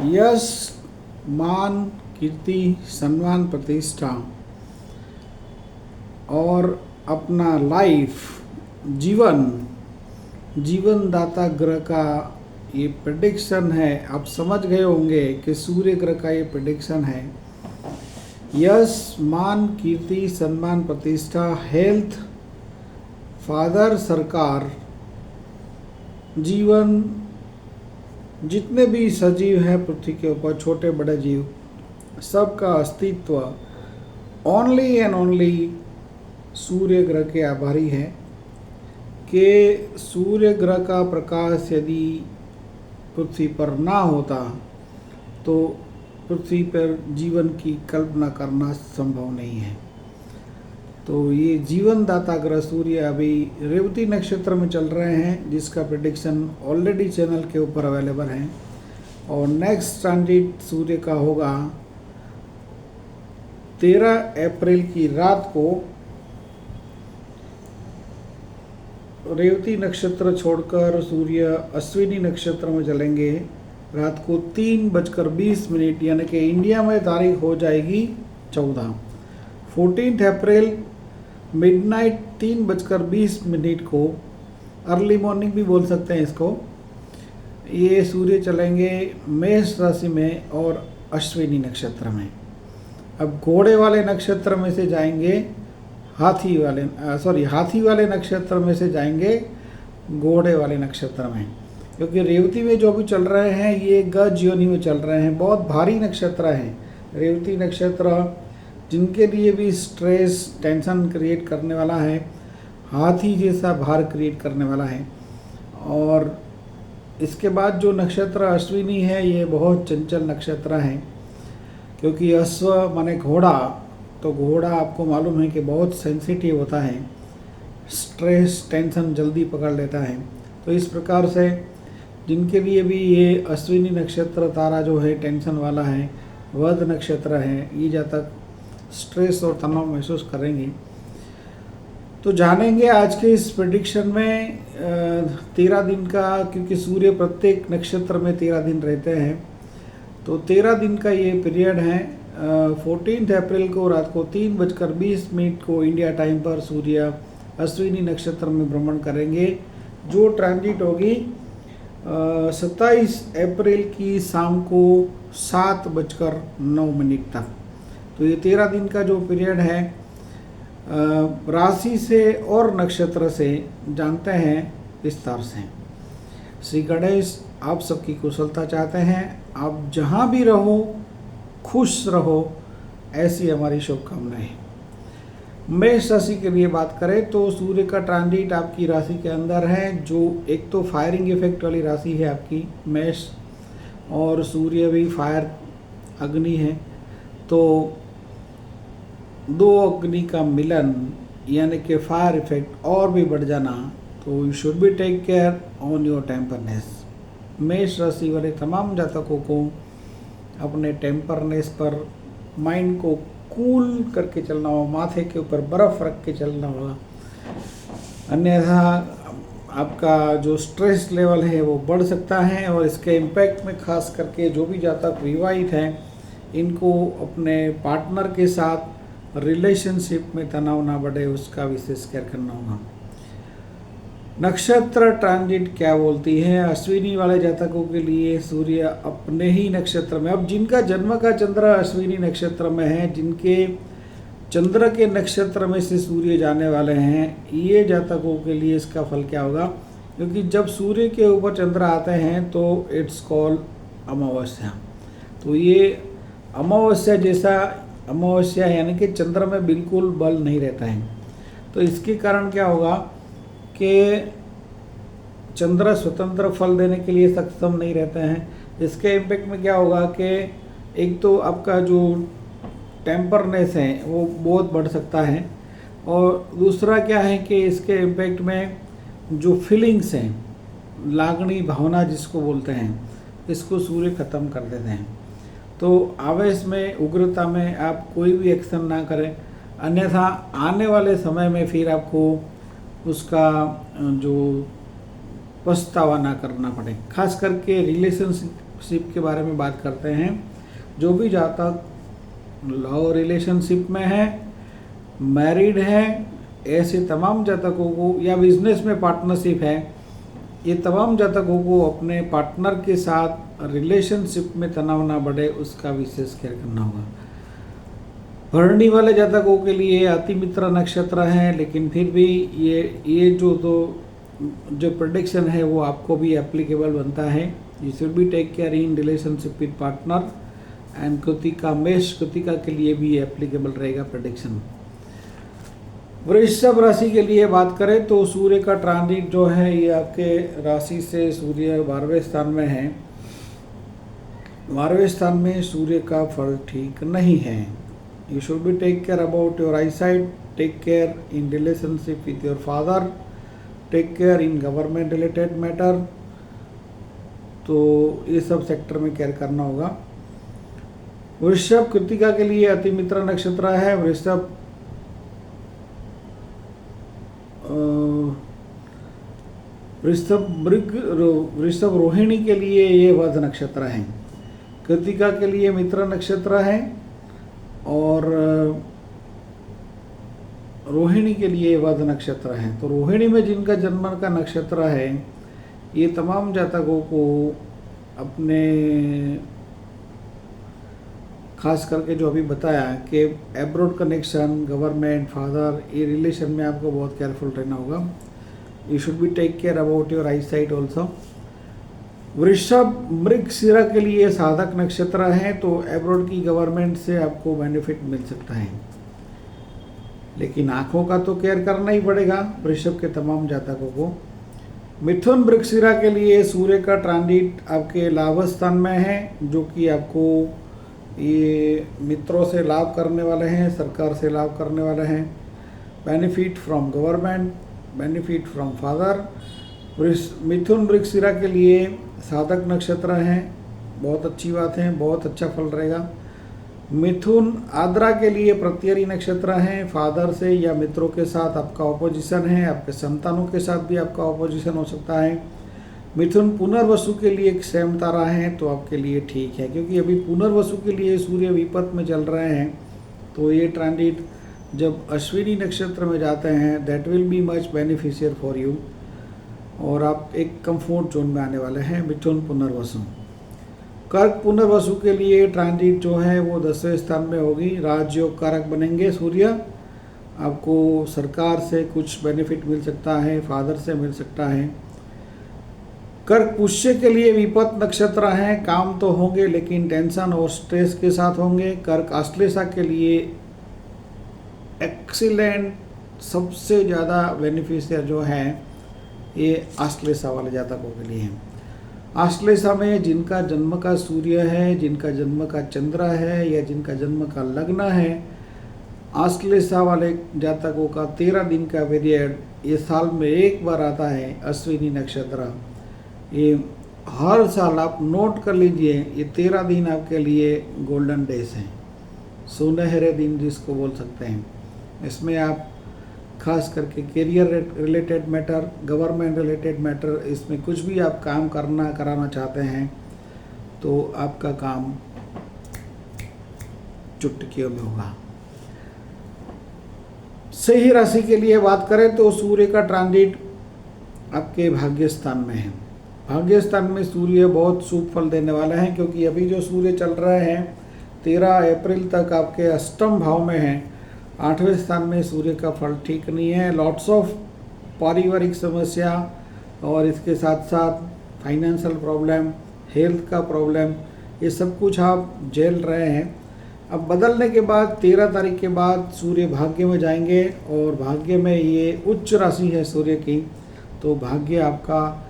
यश, मान, कीर्ति, सम्मान, प्रतिष्ठा और अपना जीवन दाता ग्रह का ये प्रेडिक्शन है। आप समझ गए होंगे कि सूर्य ग्रह का ये प्रेडिक्शन है। यश, मान, कीर्ति, सम्मान, प्रतिष्ठा, हेल्थ, फादर, सरकार, जीवन, जितने भी सजीव हैं पृथ्वी के ऊपर, छोटे बड़े जीव, सबका अस्तित्व ओनली एंड ओनली सूर्य ग्रह के आभारी है। कि सूर्य ग्रह का प्रकाश यदि पृथ्वी पर ना होता तो पृथ्वी पर जीवन की कल्पना करना संभव नहीं है। तो ये जीवन दाता ग्रह सूर्य अभी रेवती नक्षत्र में चल रहे हैं, जिसका प्रेडिक्शन ऑलरेडी चैनल के ऊपर अवेलेबल है। और नेक्स्ट ट्रांजिट सूर्य का होगा 13 अप्रैल की रात को। रेवती नक्षत्र छोड़कर सूर्य अश्विनी नक्षत्र में चलेंगे रात को 3:20, यानी कि इंडिया में तारीख हो जाएगी 14। 14 अप्रैल मिडनाइट 3:20 को, अर्ली मॉर्निंग भी बोल सकते हैं इसको, ये सूर्य चलेंगे मेष राशि में और अश्विनी नक्षत्र में। अब घोड़े वाले नक्षत्र में से जाएंगे हाथी वाले नक्षत्र में से जाएंगे घोड़े वाले नक्षत्र में, क्योंकि रेवती में जो भी चल रहे हैं ये गज योनि में चल रहे हैं। बहुत भारी नक्षत्र हैं रेवती नक्षत्र, जिनके लिए भी स्ट्रेस टेंशन क्रिएट करने वाला है, हाथी जैसा भार क्रिएट करने वाला है। और इसके बाद जो नक्षत्र अश्विनी है ये बहुत चंचल नक्षत्र है, क्योंकि अश्व माने घोड़ा, तो घोड़ा आपको मालूम है कि बहुत सेंसिटिव होता है, स्ट्रेस टेंशन जल्दी पकड़ लेता है। तो इस प्रकार से जिनके लिए भी ये अश्विनी नक्षत्र तारा जो है टेंशन वाला है, वध नक्षत्र है, ये जातक स्ट्रेस और तनाव महसूस करेंगे। तो जानेंगे आज के इस प्रेडिक्शन में 13 दिन का, क्योंकि सूर्य प्रत्येक नक्षत्र में 13 दिन रहते हैं, तो 13 दिन का ये पीरियड है। 14 अप्रैल को रात को 3:20 को इंडिया टाइम पर सूर्य अश्विनी नक्षत्र में भ्रमण करेंगे, जो ट्रांजिट होगी 27 अप्रैल की शाम को 7:09 तक। तो ये 13 दिन का जो पीरियड है राशि से और नक्षत्र से जानते हैं विस्तार से। श्री गणेश आप सबकी कुशलता चाहते हैं, आप जहाँ भी रहो खुश रहो, ऐसी हमारी शुभकामनाएं। मेष राशि के लिए बात करें तो सूर्य का ट्रांजिट आपकी राशि के अंदर है, जो एक तो फायरिंग इफेक्ट वाली राशि है आपकी मेष, और सूर्य भी फायर अग्नि है, तो दो अग्नि का मिलन यानी कि फायर इफेक्ट और भी बढ़ जाना, तो you should be take care on your temperance. मेष राशि वाले तमाम जातकों को अपने टेम्परनेस पर माइंड को कूल करके चलना हो, माथे के ऊपर बर्फ रख के चलना होगा, अन्यथा आपका जो स्ट्रेस लेवल है वो बढ़ सकता है। और इसके इम्पैक्ट में खास करके जो भी जातक विवाहित हैं, इनको अपने पार्टनर के साथ रिलेशनशिप में तनाव ना बढ़े, उसका विशेष केयर करना होगा। नक्षत्र ट्रांजिट क्या बोलती है अश्विनी वाले जातकों के लिए? सूर्य अपने ही नक्षत्र में, अब जिनका जन्म का चंद्र अश्विनी नक्षत्र में है, जिनके चंद्र के नक्षत्र में से सूर्य जाने वाले हैं, ये जातकों के लिए इसका फल क्या होगा? क्योंकि जब सूर्य के ऊपर चंद्र आते हैं तो इट्स कॉल्ड अमावस्या। तो ये अमावस्या जैसा, अमावस्या यानी कि चंद्र में बिल्कुल बल नहीं रहता है। तो इसके कारण क्या होगा कि चंद्र स्वतंत्र फल देने के लिए सक्षम नहीं रहते हैं। इसके इम्पैक्ट में क्या होगा कि एक तो आपका जो टेम्परनेस है वो बहुत बढ़ सकता है, और दूसरा क्या है कि इसके इम्पैक्ट में जो फीलिंग्स हैं, लागणी भावना जिसको बोलते हैं, इसको सूर्य ख़त्म कर देते हैं। तो आवेश में, उग्रता में आप कोई भी एक्शन ना करें, अन्यथा आने वाले समय में फिर आपको उसका जो पछतावा ना करना पड़े। खास करके रिलेशनशिप के बारे में बात करते हैं। जो भी जातक लव रिलेशनशिप में है, मैरिड है, ऐसे तमाम जातकों को, या बिजनेस में पार्टनरशिप है, ये तमाम जातकों को अपने पार्टनर के साथ रिलेशनशिप में तनाव ना बढ़े उसका विशेष ख्याल करना होगा। भरणी वाले जातकों के लिए अति मित्र नक्षत्र है, लेकिन फिर भी ये जो प्रेडिक्शन है वो आपको भी एप्लीकेबल बनता है। You should be take care in relationship with partner and Krittika, Mesh Krittika के लिए भी एप्लीकेबल रहेगा प्रेडिक्शन। वृषभ राशि के लिए बात करें तो सूर्य का ट्रांजिट जो है ये आपके राशि से सूर्य 12वें स्थान में है। 12वें स्थान में सूर्य का फल ठीक नहीं है। You should be take care about your eyesight, take care in relationship with your father, take care in government related matter. तो ये सब सेक्टर में केयर करना होगा। वृषभ कृतिका के लिए अति मित्र नक्षत्र है। वृषभ रोहिणी के लिए ये वध नक्षत्र है। कृतिका के लिए मित्र नक्षत्र है और रोहिणी के लिए वध नक्षत्र है। तो रोहिणी में जिनका जन्म का नक्षत्र है ये तमाम जातकों को अपने, खास करके जो अभी बताया कि एब्रोड कनेक्शन, गवर्नमेंट, फादर, ये रिलेशन में आपको बहुत केयरफुल रहना होगा। You should be take care about your eyesight also. Vrishabh Mrigashira के लिए साधक नक्षत्र है, तो एब्रोड की गवर्नमेंट से आपको बेनिफिट मिल सकता है, लेकिन आँखों का तो केयर करना ही पड़ेगा वृषभ के तमाम जातकों को। मिथुन मृगशिरा के लिए सूर्य का ट्रांजिट आपके लाभ स्थान में है, जो कि आपको ये मित्रों से लाभ करने वाले हैं, सरकार से लाभ करने वाले हैं, benefit from government, benefit from father. मिथुन मृगशिरा के लिए साधक नक्षत्र हैं, बहुत अच्छी बात है, बहुत अच्छा फल रहेगा। मिथुन आद्रा के लिए प्रत्यरी नक्षत्र हैं। फादर से या मित्रों के साथ आपका ऑपोजिशन है, आपके संतानों के साथ भी आपका ऑपोजिशन हो सकता है। मिथुन पुनर्वसु के लिए एक सेम तारा है, तो आपके लिए ठीक है, क्योंकि अभी पुनर्वसु के लिए सूर्य विपत में चल रहे हैं, तो ये ट्रांजिट जब अश्विनी नक्षत्र में जाते हैं that will be much beneficial for you, और आप एक कंफर्ट जोन में आने वाले हैं। मिथुन पुनर्वसु। कर्क पुनर्वसु के लिए ट्रांजिट जो है वो 10वें स्थान में होगी। राजयोग कारक बनेंगे सूर्य, आपको सरकार से कुछ बेनिफिट मिल सकता है, फादर से मिल सकता है। कर्क पुष्य के लिए विपत नक्षत्र हैं, काम तो होंगे लेकिन टेंशन और स्ट्रेस के साथ होंगे। कर्क आश्लेषा के लिए एक्सीलेंट, सबसे ज़्यादा बेनिफिशियल जो है ये आश्लेषा वाले जातकों के लिए है। आश्लेषा में जिनका जन्म का सूर्य है, जिनका जन्म का चंद्र है, या जिनका जन्म का लग्न है, आश्लेषा वाले जातकों का 13 दिन का पीरियड ये साल में एक बार आता है, अश्विनी नक्षत्र। ये हर साल आप नोट कर लीजिए, ये 13 दिन आपके लिए गोल्डन डेज हैं, सुनहरे दिन जिसको बोल सकते हैं। इसमें आप खास करके career related matter, government related matter, इसमें कुछ भी आप काम कराना चाहते हैं तो आपका काम चुटकियों में होगा। सही राशि के लिए बात करें तो सूर्य का ट्रांजिट आपके भाग्य स्थान में है। भाग्य स्थान में सूर्य बहुत शुभ फल देने वाला है, क्योंकि अभी जो सूर्य चल रहे हैं 13 अप्रैल तक आपके अष्टम भाव में है। 8वें स्थान में सूर्य का फल ठीक नहीं है। लॉट्स ऑफ पारिवारिक समस्या और इसके साथ साथ फाइनेंशियल प्रॉब्लम, हेल्थ का प्रॉब्लम, ये सब कुछ आप झेल रहे हैं। अब बदलने के बाद 13 तारीख के बाद सूर्य भाग्य में जाएंगे, और भाग्य में ये उच्च राशि है सूर्य की, तो भाग्य आपका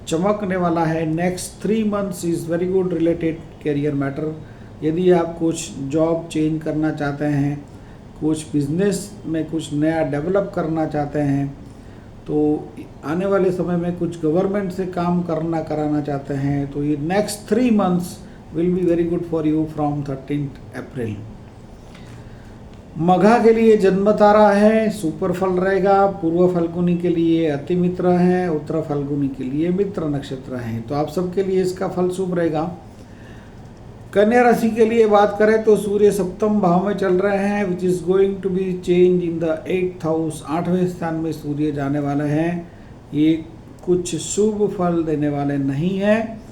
चमकने वाला है। Next 3 months is very good related career matter. यदि आप कुछ जॉब चेंज करना चाहते हैं, कुछ बिजनेस में कुछ नया डेवलप करना चाहते हैं, तो आने वाले समय में कुछ गवर्नमेंट से काम कराना चाहते हैं, तो ये next 3 months will be very good for you from 13 अप्रैल। मघा के लिए जन्म तारा है, सुपर फल रहेगा। पूर्व फाल्गुनी के लिए अति मित्र है, उत्तर फाल्गुनी के लिए मित्र नक्षत्र है। तो आप सबके लिए इसका फल शुभ रहेगा। कन्या राशि के लिए बात करें तो सूर्य सप्तम भाव में चल रहे हैं, which is going to be change in the 8th house. 8वें स्थान में सूर्य जाने वाले हैं। ये कुछ शुभ फल देने वाले नहीं है।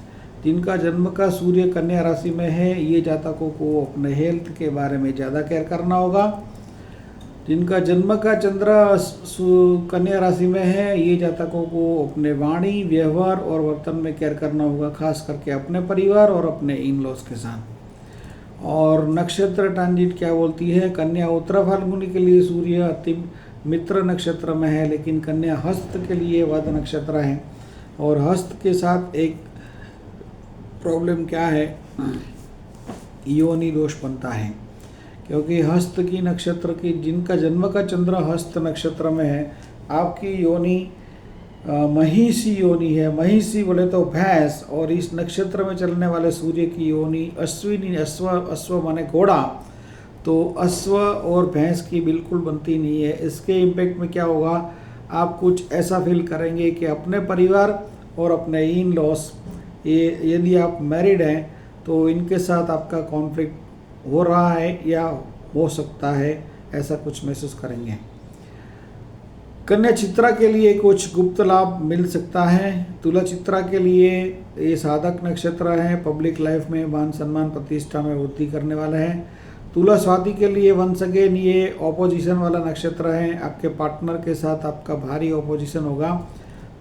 जिनका जन्म का सूर्य कन्या राशि में है, ये जातकों को अपने हेल्थ के बारे में ज़्यादा केयर करना होगा। जिनका जन्म का चंद्र कन्या राशि में है, ये जातकों को अपने वाणी, व्यवहार और वर्तन में केयर करना होगा, खास करके अपने परिवार और अपने इन लॉज के साथ। और नक्षत्र ट्रांजिट क्या बोलती है? कन्या उत्तर फाल्गुनी के लिए सूर्य अति मित्र नक्षत्र में है, लेकिन कन्या हस्त के लिए वध नक्षत्र है। और हस्त के साथ एक प्रॉब्लम क्या है? योनि दोष बनता है, क्योंकि हस्त की नक्षत्र की जिनका जन्म का चंद्र हस्त नक्षत्र में है, आपकी योनि महिषी योनि है। महिषी बोले तो भैंस, और इस नक्षत्र में चलने वाले सूर्य की योनि अश्विनी, अश्व माने घोड़ा, तो अश्व और भैंस की बिल्कुल बनती नहीं है। इसके इम्पैक्ट में क्या होगा? आप कुछ ऐसा फील करेंगे कि अपने परिवार और अपने इन लॉस, ये यदि आप मैरिड हैं तो इनके साथ आपका कॉन्फ्लिक्ट हो रहा है या हो सकता है, ऐसा कुछ महसूस करेंगे। कन्या चित्रा के लिए कुछ गुप्त लाभ मिल सकता है। तुला चित्रा के लिए ये साधक नक्षत्र है, पब्लिक लाइफ में मान सम्मान प्रतिष्ठा में वृद्धि करने वाले हैं। तुला स्वाति के लिए वंस अगेन ये ऑपोजिशन वाला नक्षत्र है। आपके पार्टनर के साथ आपका भारी ऑपोजिशन होगा।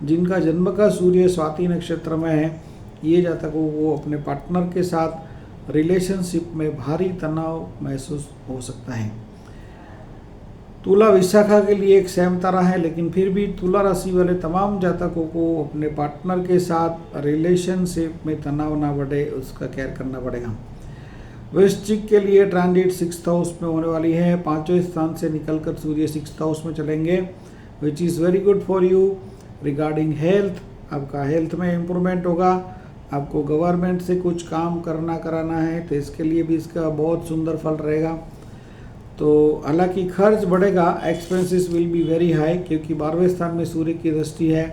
जिनका जन्म का सूर्य स्वाति नक्षत्र में है, ये जातकों को अपने पार्टनर के साथ रिलेशनशिप में भारी तनाव महसूस हो सकता है। तुला विशाखा के लिए एक सेम तारा है, लेकिन फिर भी तुला राशि वाले तमाम जातकों को अपने पार्टनर के साथ रिलेशनशिप में तनाव ना बढ़े, उसका केयर करना पड़ेगा। वृश्चिक के लिए ट्रांजिट 6th हाउस में होने वाली है। 5वें स्थान से निकलकर सूर्य 6th हाउस में चलेंगे, which is very good for you regarding health. आपका हेल्थ में इम्प्रूवमेंट होगा। आपको गवर्नमेंट से कुछ काम कराना है, तो इसके लिए भी इसका बहुत सुंदर फल रहेगा। तो हालांकि खर्च बढ़ेगा, expenses will be very high, क्योंकि 12वें स्थान में सूर्य की दृष्टि है,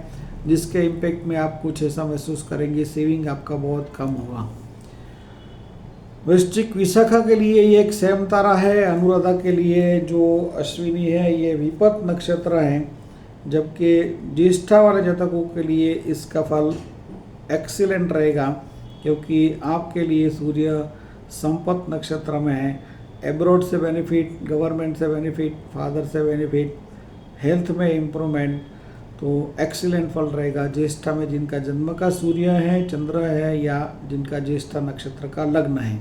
जिसके इम्पैक्ट में आप कुछ ऐसा महसूस करेंगे, सेविंग आपका बहुत कम होगा। वृश्चिक विशाखा के लिए ये एक सेम तारा है। अनुराधा के लिए जो अश्विनी है, ये विपत नक्षत्र है, जबकि ज्येष्ठा वाले जातकों के लिए इसका फल एक्सीलेंट रहेगा, क्योंकि आपके लिए सूर्य संपत नक्षत्र में है। एब्रॉड से बेनिफिट, गवर्नमेंट से बेनिफिट, फादर से बेनिफिट, हेल्थ में इम्प्रूवमेंट, तो एक्सीलेंट फल रहेगा। ज्येष्ठा में जिनका जन्म का सूर्य है, चंद्र है, या जिनका ज्येष्ठा नक्षत्र का लग्न है।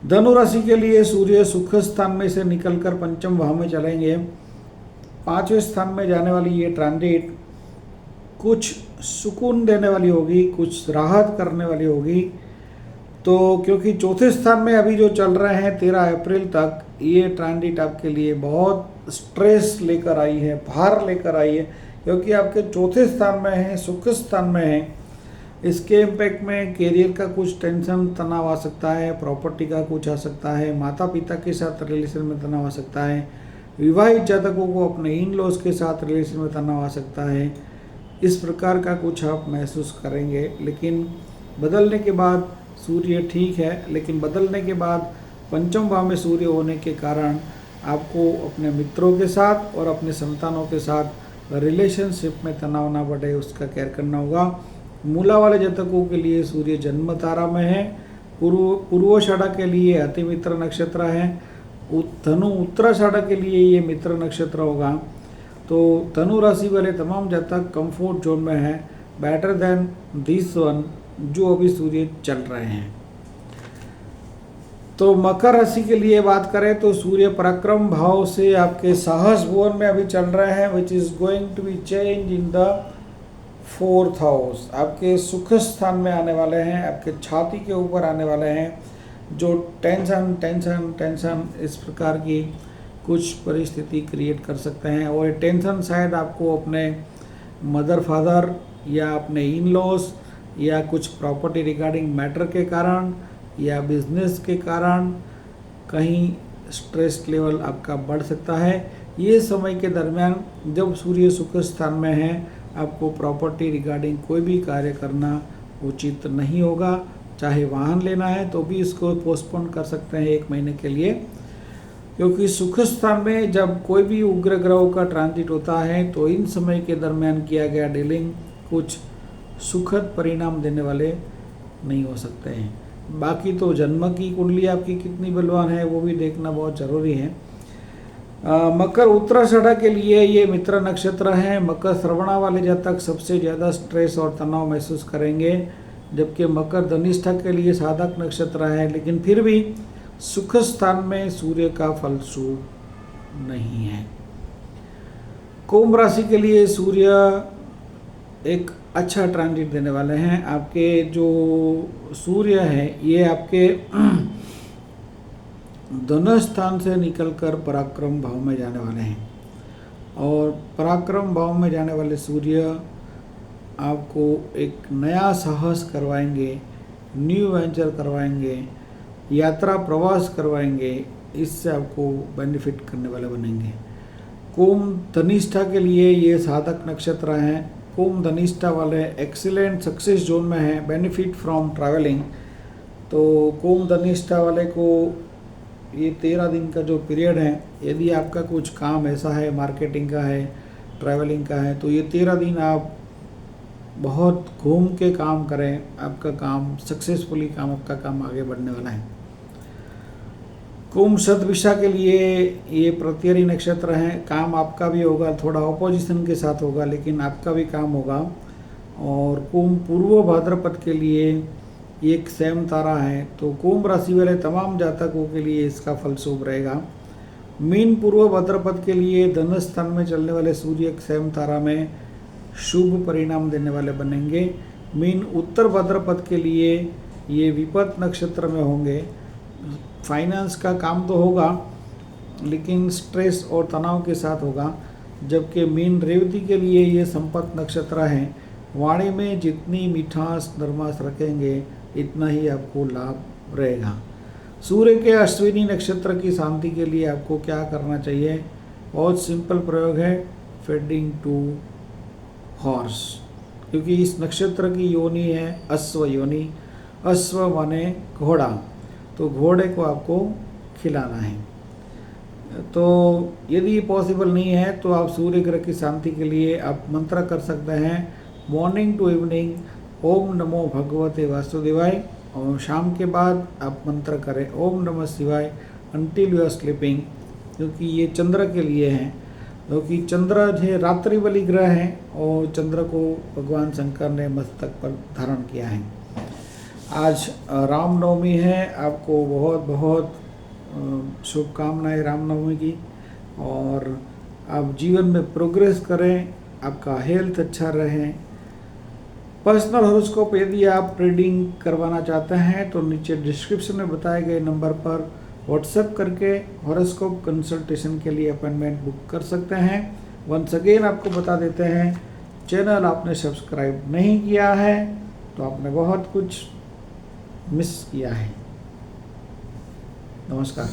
धनु राशि के लिए सूर्य सुख स्थान में से निकलकर पंचम भाव में चलेंगे। 5वें स्थान में जाने वाली ये ट्रांजिट कुछ सुकून देने वाली होगी, कुछ राहत करने वाली होगी। तो क्योंकि चौथे स्थान में अभी जो चल रहे हैं 13 अप्रैल तक, ये ट्रांजिट आपके लिए बहुत स्ट्रेस लेकर आई है, भार लेकर आई है, क्योंकि आपके चौथे स्थान में है, सुख स्थान में है। इसके इम्पैक्ट में कैरियर का कुछ टेंशन, तनाव आ सकता है, प्रॉपर्टी का कुछ आ सकता है, माता पिता के साथ रिलेशन में तनाव आ सकता है, विवाहित जातकों को अपने इन लॉज के साथ रिलेशन में तनाव आ सकता है। इस प्रकार का कुछ आप महसूस करेंगे, लेकिन बदलने के बाद सूर्य ठीक है, लेकिन बदलने के बाद पंचम भाव में सूर्य होने के कारण आपको अपने मित्रों के साथ और अपने संतानों के साथ रिलेशनशिप में तनाव ना बढ़े, उसका केयर करना होगा। मूला वाले जातकों के लिए सूर्य जन्म तारा में है। पूर्वाषाढ़ा के लिए अति मित्र नक्षत्र है। धनु उत्तराषाढ़ा के लिए ये मित्र नक्षत्र होगा। तो धनु राशि वाले तमाम जातक कंफर्ट जोन में है, बेटर देन दिस वन जो अभी सूर्य चल रहे हैं। तो मकर राशि के लिए बात करें तो सूर्य पराक्रम भाव से आपके साहस भुवन में अभी चल रहे हैं, which is going to be change in the 4th house. आपके सुख स्थान में आने वाले हैं, आपके छाती के ऊपर आने वाले हैं। जो टेंशन टेंशन टेंशन इस प्रकार की कुछ परिस्थिति क्रिएट कर सकते हैं, और ये टेंशन शायद आपको अपने मदर फादर या अपने इन लॉज या कुछ प्रॉपर्टी रिगार्डिंग मैटर के कारण या बिजनेस के कारण कहीं स्ट्रेस लेवल आपका बढ़ सकता है। ये समय के दरमियान जब सूर्य सुख स्थान में है, आपको प्रॉपर्टी रिगार्डिंग कोई भी कार्य करना उचित नहीं होगा। चाहे वाहन लेना है तो भी इसको पोस्टपोन कर सकते हैं 1 महीने के लिए, क्योंकि सुख स्थान में जब कोई भी उग्र ग्रहों का ट्रांजिट होता है तो इन समय के दरमियान किया गया डीलिंग कुछ सुखद परिणाम देने वाले नहीं हो सकते हैं। बाकी तो जन्म की कुंडली आपकी कितनी बलवान है वो भी देखना बहुत ज़रूरी है। मकर उत्तराषाढ़ा के लिए ये मित्र नक्षत्र है। मकर श्रवणा वाले जातक सबसे ज़्यादा स्ट्रेस और तनाव महसूस करेंगे, जबकि मकर धनिष्ठा के लिए साधक नक्षत्र है, लेकिन फिर भी सुख स्थान में सूर्य का फल शुभ नहीं है। कुंभ राशि के लिए सूर्य एक अच्छा ट्रांजिट देने वाले हैं। आपके जो सूर्य है ये आपके धन स्थान से निकलकर पराक्रम भाव में जाने वाले हैं, और पराक्रम भाव में जाने वाले सूर्य आपको एक नया साहस करवाएंगे, न्यू वेंचर करवाएंगे, यात्रा प्रवास करवाएंगे। इससे आपको बेनिफिट करने वाले बनेंगे। कुंभ धनिष्ठा के लिए ये साधक नक्षत्र हैं। कुंभ धनिष्ठा वाले एक्सीलेंट सक्सेस जोन में हैं, बेनिफिट फ्रॉम ट्रैवलिंग। तो कुंभ धनिष्ठा वाले को ये 13 दिन का जो पीरियड है, यदि आपका कुछ काम ऐसा है, मार्केटिंग का है, ट्रैवलिंग का है, तो ये 13 दिन आप बहुत घूम के काम करें, आपका काम सक्सेसफुली आपका काम आगे बढ़ने वाला है। कुंभ शतभिषा के लिए ये प्रत्यरी नक्षत्र है। काम आपका भी होगा, थोड़ा ऑपोजिशन के साथ होगा, लेकिन आपका भी काम होगा। और कुंभ पूर्व भाद्रपद के लिए एक सेम तारा है, तो कुंभ राशि वाले तमाम जातकों के लिए इसका फल शुभ रहेगा। मीन पूर्व भाद्रपद के लिए धन स्थान में चलने वाले सूर्य एक सेम तारा में शुभ परिणाम देने वाले बनेंगे। मीन उत्तर भाद्रपद के लिए ये विपत नक्षत्र में होंगे। फाइनेंस का काम तो होगा, लेकिन स्ट्रेस और तनाव के साथ होगा। जबकि मीन रेवती के लिए ये संपत नक्षत्र है। वाणी में जितनी मिठास नरमास रखेंगे इतना ही आपको लाभ रहेगा। सूर्य के अश्विनी नक्षत्र की शांति के लिए आपको क्या करना चाहिए? बहुत सिंपल प्रयोग है, फीडिंग टू हॉर्स, क्योंकि इस नक्षत्र की योनि है अश्व योनि। अश्व माने घोड़ा, तो घोड़े को आपको खिलाना है। तो यदि पॉसिबल नहीं है तो आप सूर्य ग्रह की शांति के लिए आप मंत्र कर सकते हैं मॉर्निंग टू इवनिंग, ओम नमो भगवते वासुदेवाय। और शाम के बाद आप मंत्र करें ओम नमः शिवाय अंटिल यू आर स्लीपिंग, क्योंकि ये चंद्र के लिए है। क्योंकि चंद्र जो रात्रि बलि ग्रह है, और चंद्र को भगवान शंकर ने मस्तक पर धारण किया है। आज रामनवमी है, आपको बहुत बहुत शुभकामनाएं रामनवमी की। और आप जीवन में प्रोग्रेस करें, आपका हेल्थ अच्छा रहे। पर्सनल हॉरोस्कोप यदि आप रीडिंग करवाना चाहते हैं तो नीचे डिस्क्रिप्शन में बताए गए नंबर पर व्हाट्सएप करके हॉरोस्कोप कंसल्टेशन के लिए अपॉइंटमेंट बुक कर सकते हैं। वंस अगेन आपको बता देते हैं, चैनल आपने सब्सक्राइब नहीं किया है तो आपने बहुत कुछ मिस किया है। नमस्कार।